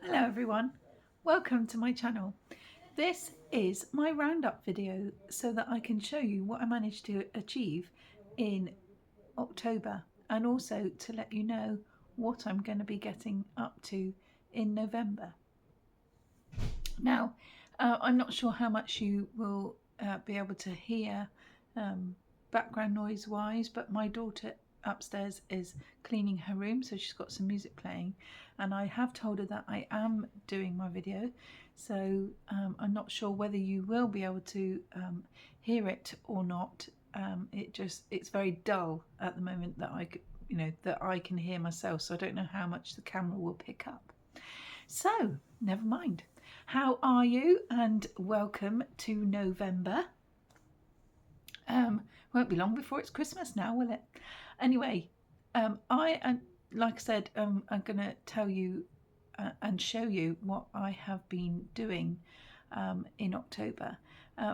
Hello everyone, welcome to my channel. This is my roundup video so that I can show you what I managed to achieve in October and also to let you know what I'm going to be getting up to in November. Now, I'm not sure how much you will be able to hear background noise wise, but my daughter upstairs is cleaning her room, so she's got some music playing, and I have told her that I am doing my video, so I'm not sure whether you will be able to hear it or not. It's very dull at the moment that I can hear myself, so I don't know how much the camera will pick up. So never mind. How are you? And welcome to November. Won't be long before it's Christmas now, will it? Anyway, like I said, I'm going to tell you and show you what I have been doing in October,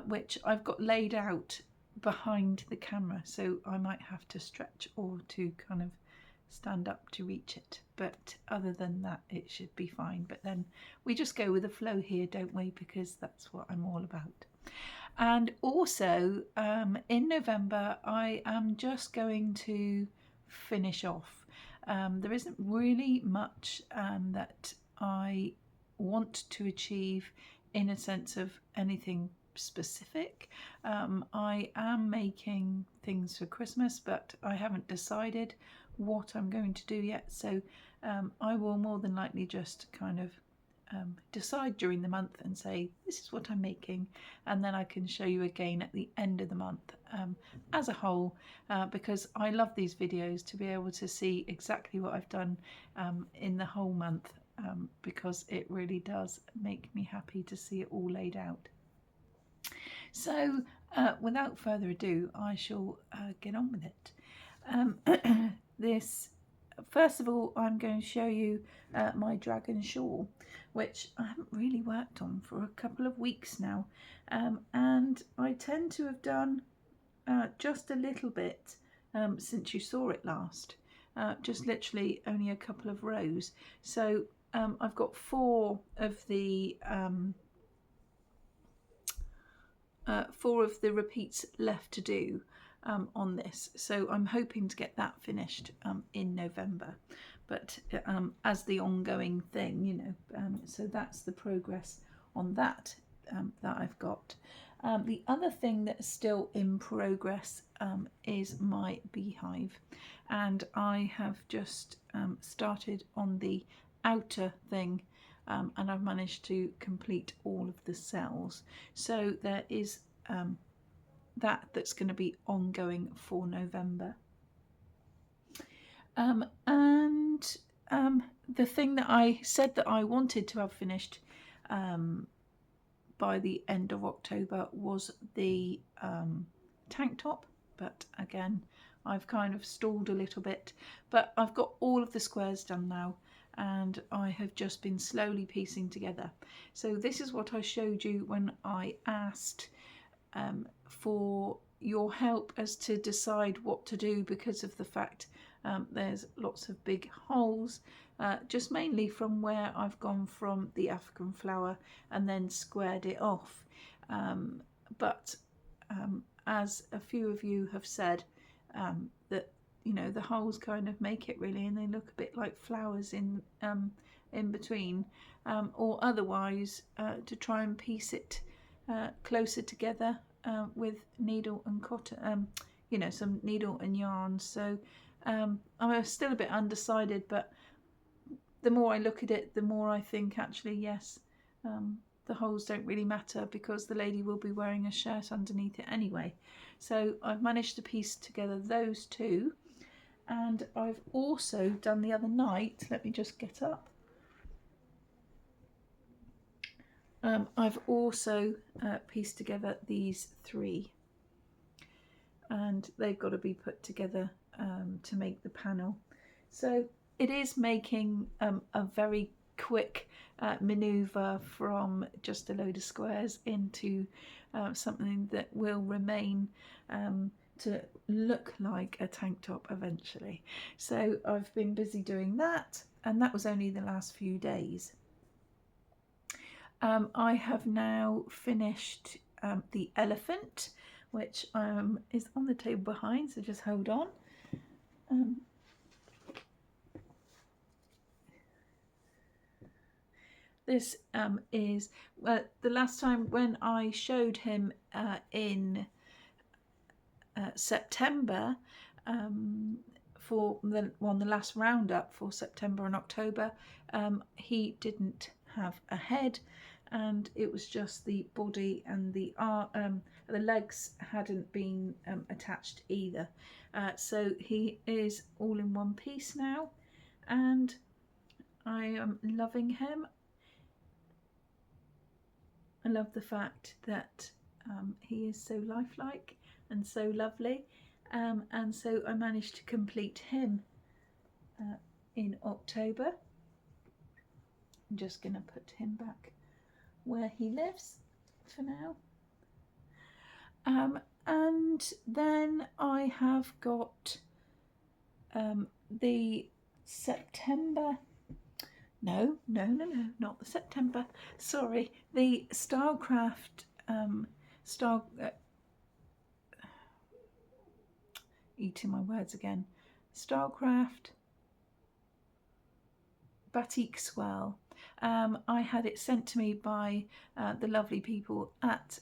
which I've got laid out behind the camera, so I might have to stretch or to kind of stand up to reach it, but other than that it should be fine. But then we just go with the flow here, don't we, because that's what I'm all about. And also in November I am just going to finish off. There isn't really much that I want to achieve in a sense of anything specific. I am making things for Christmas, but I haven't decided what I'm going to do yet, so I will more than likely just kind of decide during the month and say this is what I'm making, and then I can show you again at the end of the month as a whole, because I love these videos to be able to see exactly what I've done in the whole month, because it really does make me happy to see it all laid out. So without further ado, I shall get on with it. First of all, I'm going to show you my dragon shawl, which I haven't really worked on for a couple of weeks now, and I tend to have done just a little bit since you saw it last, just literally only a couple of rows. So I've got four of the repeats left to do on this, so I'm hoping to get that finished in November, but as the ongoing thing, so that's the progress on that that I've got. The other thing that's still in progress is my beehive, and I have just started on the outer thing, and I've managed to complete all of the cells, so there is that's going to be ongoing for November. And the thing that I said that I wanted to have finished by the end of October was the tank top, but again I've kind of stalled a little bit, but I've got all of the squares done now, and I have just been slowly piecing together. So this is what I showed you when I asked for your help as to decide what to do, because of the fact there's lots of big holes, just mainly from where I've gone from the African flower and then squared it off, but as a few of you have said, that the holes kind of make it really, and they look a bit like flowers in between, or otherwise to try and piece it closer together with needle and cotton, some needle and yarn. So I'm still a bit undecided, but the more I look at it, the more I think actually yes, the holes don't really matter, because the lady will be wearing a shirt underneath it anyway. So I've managed to piece together those two, and I've also done the other night, let me just get up, I've also pieced together these three, and they've got to be put together to make the panel. So it is making a very quick maneuver from just a load of squares into something that will remain to look like a tank top eventually. So I've been busy doing that, and that was only the last few days. I have now finished the elephant, which is on the table behind, so just hold on. This is the last time when I showed him in September for the last roundup for September and October. He didn't have a head, and it was just the body, and the legs hadn't been attached either. So he is all in one piece now, and I am loving him. I love the fact that he is so lifelike and so lovely, and so I managed to complete him in October. I'm just going to put him back where he lives for now. And then I have got the September. No, not the September. Sorry, the Starcraft eating my words again. Starcraft batik swell. I had it sent to me by the lovely people at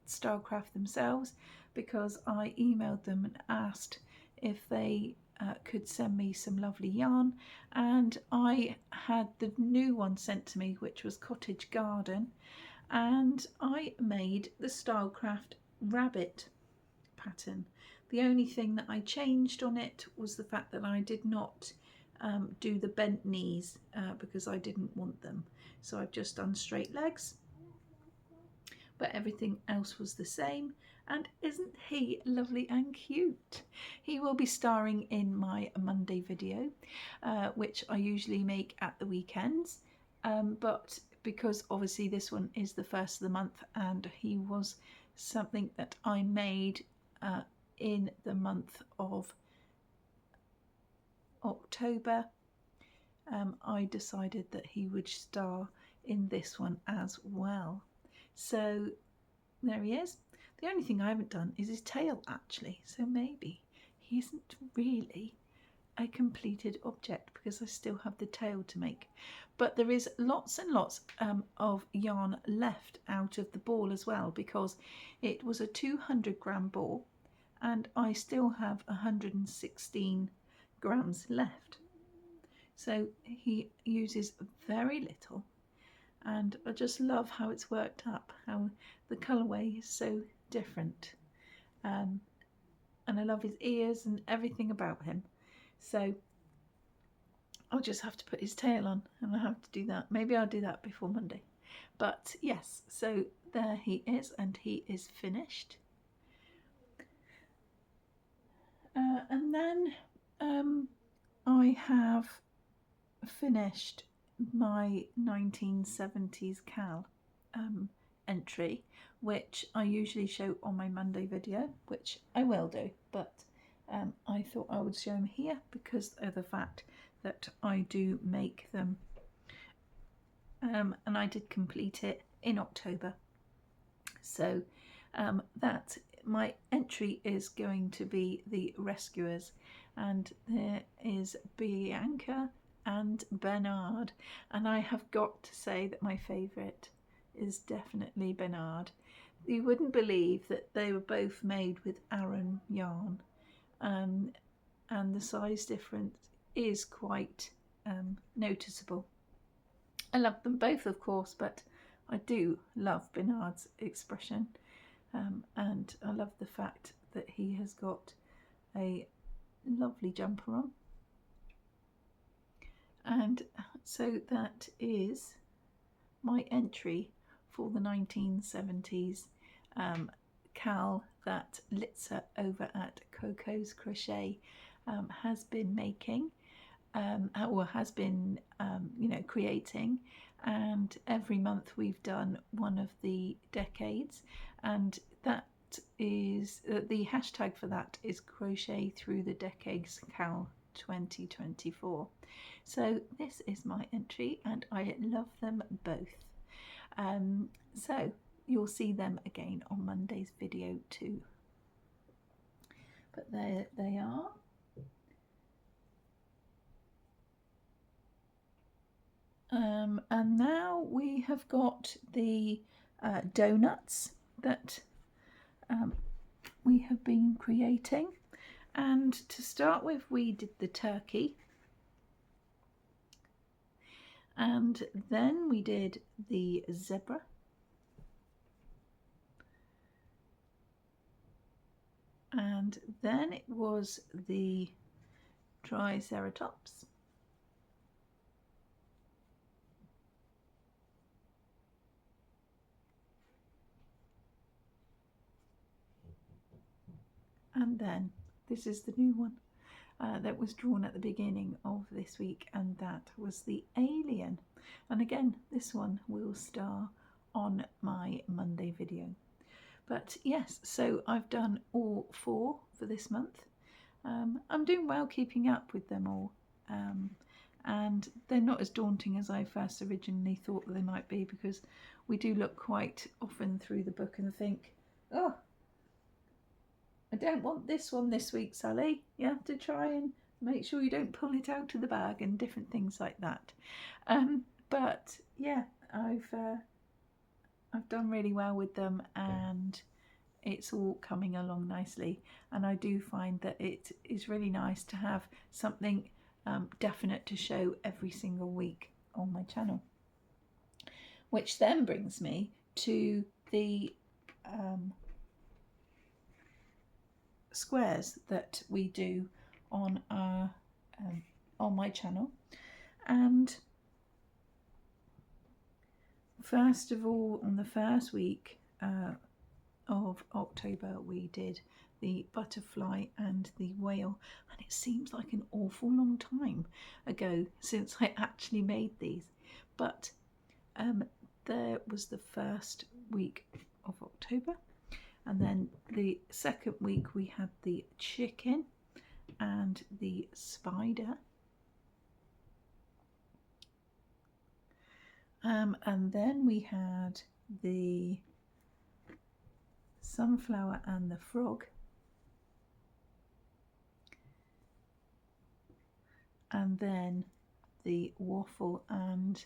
Starcraft themselves, because I emailed them and asked if they could send me some lovely yarn, and I had the new one sent to me, which was Cottage Garden, and I made the Starcraft rabbit pattern. The only thing that I changed on it was the fact that I did not do the bent knees because I didn't want them, so I've just done straight legs, but everything else was the same. And isn't he lovely and cute? He will be starring in my Monday video, which I usually make at the weekends, but because obviously this one is the first of the month, and he was something that I made in the month of October, I decided that he would star in this one as well. So there he is. The only thing I haven't done is his tail, actually, so maybe he isn't really a completed object because I still have the tail to make. But there is lots and lots of yarn left out of the ball as well, because it was a 200-gram ball and I still have 116 grams left. So he uses very little, and I just love how it's worked up, how the colourway is so different, and I love his ears and everything about him. So I'll just have to put his tail on, and I'll have to do that. Maybe I'll do that before Monday. But yes, so there he is, and he is finished. And then I have finished my 1970s Cal entry, which I usually show on my Monday video, which I will do, but I thought I would show them here because of the fact that I do make them, and I did complete it in October. So that my entry is going to be the rescuers, and there is Bianca and Bernard, and I have got to say that my favourite is definitely Bernard. You wouldn't believe that they were both made with Aran yarn, and the size difference is quite noticeable. I love them both, of course, but I do love Bernard's expression, and I love the fact that he has got a lovely jumper on. And so that is my entry for the 1970s Cal that Litza over at Coco's Crochet has been making, or has been creating, and every month we've done one of the decades, and that is the hashtag for that is Crochet Through the Decades Cal 2024. So this is my entry, and I love them both. So you'll see them again on Monday's video too. But there they are. And now we have got the donuts that we have been creating. And to start with, we did the turkey. And then we did the zebra. And then it was the triceratops. And then this is the new one that was drawn at the beginning of this week, and that was the alien. And again, this one will star on my Monday video. But yes, so I've done all 4 for this month. I'm doing well keeping up with them all. And they're not as daunting as I first originally thought they might be, because we do look quite often through the book and think, oh, I don't want this one this week, Sally. You have to try and make sure you don't pull it out of the bag and different things like that. But yeah, I've done really well with them, and it's all coming along nicely. And I do find that it is really nice to have something definite to show every single week on my channel. Which then brings me to the squares that we do on our on my channel. And first of all, on the first week of October, we did the butterfly and the whale, and it seems like an awful long time ago since I actually made these, but there was the first week of October. And then the second week we had the chicken and the spider. And then we had the sunflower and the frog. And then the waffle and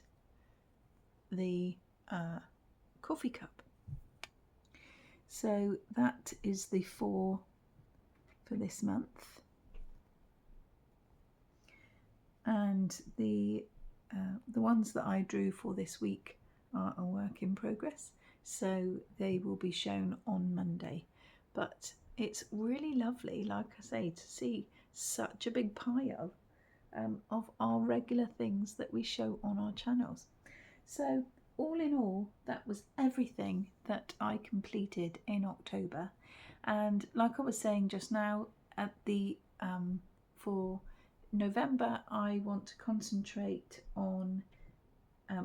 the coffee cup. So that is the 4 for this month. And the ones that I drew for this week are a work in progress, so they will be shown on Monday. But it's really lovely, like I say, to see such a big pile of our regular things that we show on our channels. So all in all, that was everything that I completed in October. And like I was saying just now, at the for November, I want to concentrate on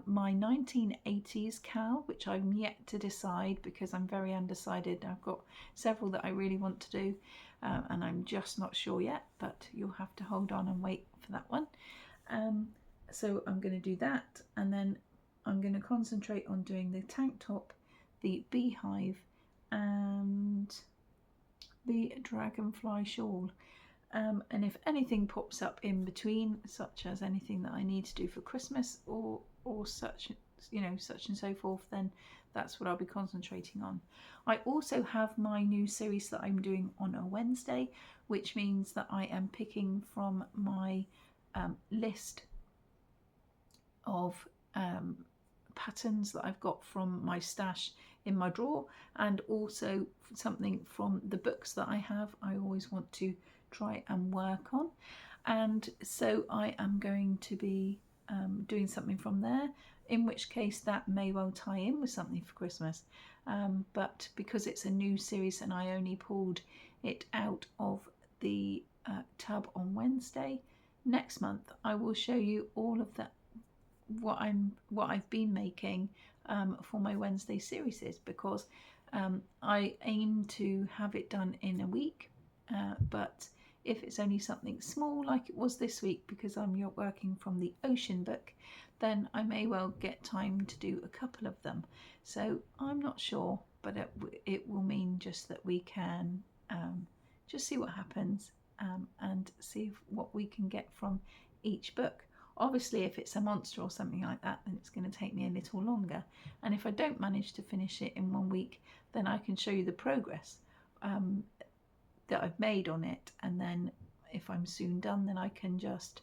my 1980s cowl, which I'm yet to decide because I'm very undecided. I've got several that I really want to do, and I'm just not sure yet, but you'll have to hold on and wait for that one. So I'm going to do that, and then I'm going to concentrate on doing the tank top, the beehive, and the dragonfly shawl. And if anything pops up in between, such as anything that I need to do for Christmas or such, such and so forth, then that's what I'll be concentrating on. I also have my new series that I'm doing on a Wednesday, which means that I am picking from my list of patterns that I've got from my stash in my drawer, and also something from the books that I have. I always want to try and work on, and so I am going to be doing something from there, in which case that may well tie in with something for Christmas, but because it's a new series and I only pulled it out of the tub on Wednesday, next month I will show you all of that, what I've been making for my Wednesday series, because I aim to have it done in a week, but If it's only something small like it was this week because I'm working from the ocean book, then I may well get time to do a couple of them. So I'm not sure, but it will mean just that we can just see what happens and see what we can get from each book. Obviously, if it's a monster or something like that, then it's going to take me a little longer. And if I don't manage to finish it in 1 week, then I can show you the progress that I've made on it. And then if I'm soon done, then I can just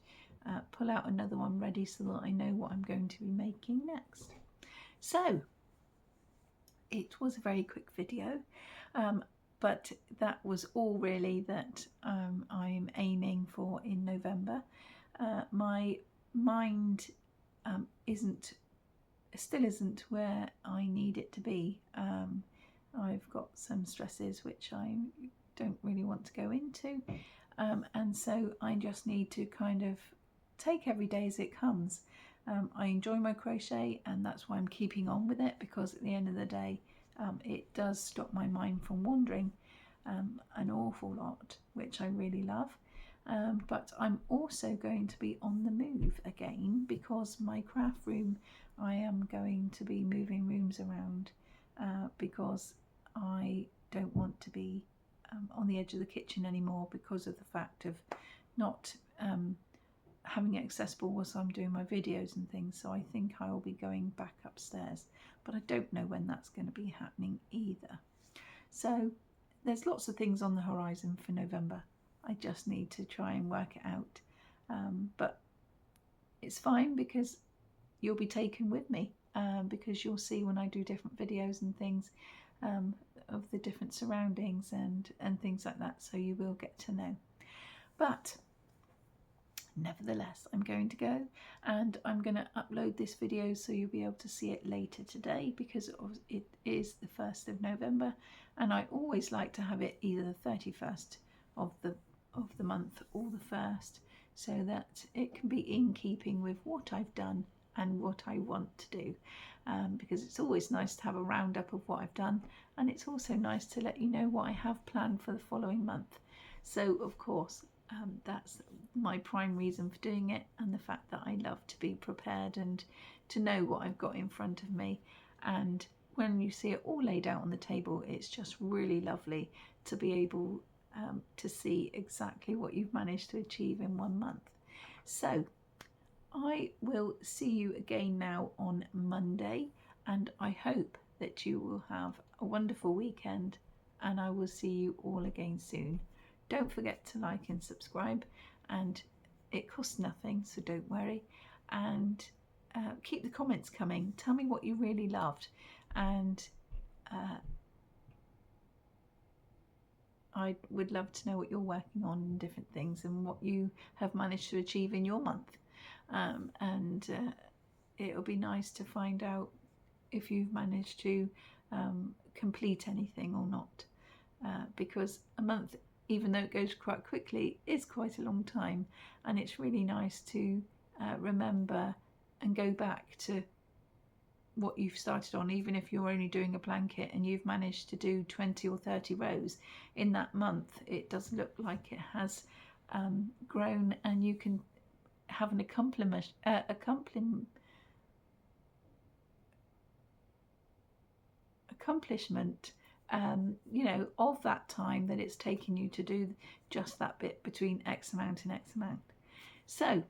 pull out another one ready so that I know what I'm going to be making next. So it was a very quick video, but that was all really that I'm aiming for in November. My mind still isn't where I need it to be. I've got some stresses which I don't really want to go into, and so I just need to kind of take every day as it comes. I enjoy my crochet, and that's why I'm keeping on with it, because at the end of the day it does stop my mind from wandering an awful lot, which I really love. But I'm also going to be on the move again, because my craft room, I am going to be moving rooms around because I don't want to be on the edge of the kitchen anymore, because of the fact of not having it accessible whilst I'm doing my videos and things. So I think I will be going back upstairs, but I don't know when that's going to be happening either. So there's lots of things on the horizon for November. I just need to try and work it out, but it's fine because you'll be taken with me, because you'll see when I do different videos and things of the different surroundings and things like that, so you will get to know. But nevertheless, I'm going to go, and I'm going to upload this video so you'll be able to see it later today, because it is the 1st of November, and I always like to have it either the 31st of the month or the 1st, so that it can be in keeping with what I've done and what I want to do, because it's always nice to have a roundup of what I've done, and it's also nice to let you know what I have planned for the following month. So of course that's my prime reason for doing it, and the fact that I love to be prepared and to know what I've got in front of me. And when you see it all laid out on the table, it's just really lovely to be able to see exactly what you've managed to achieve in 1 month. So I will see you again now on Monday, and I hope that you will have a wonderful weekend, and I will see you all again soon. Don't forget to like and subscribe, and it costs nothing, so don't worry. And keep the comments coming. Tell me what you really loved, and I would love to know what you're working on and different things, and what you have managed to achieve in your month. It'll be nice to find out if you've managed to complete anything or not, because a month, even though it goes quite quickly, is quite a long time, and it's really nice to remember and go back to what you've started on. Even if you're only doing a blanket and you've managed to do 20 or 30 rows in that month, it does look like it has grown, and you can have an accomplishment you know, of that time that it's taken you to do just that bit between X amount and X amount. So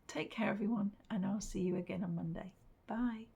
take care everyone, and I'll see you again on Monday. Bye.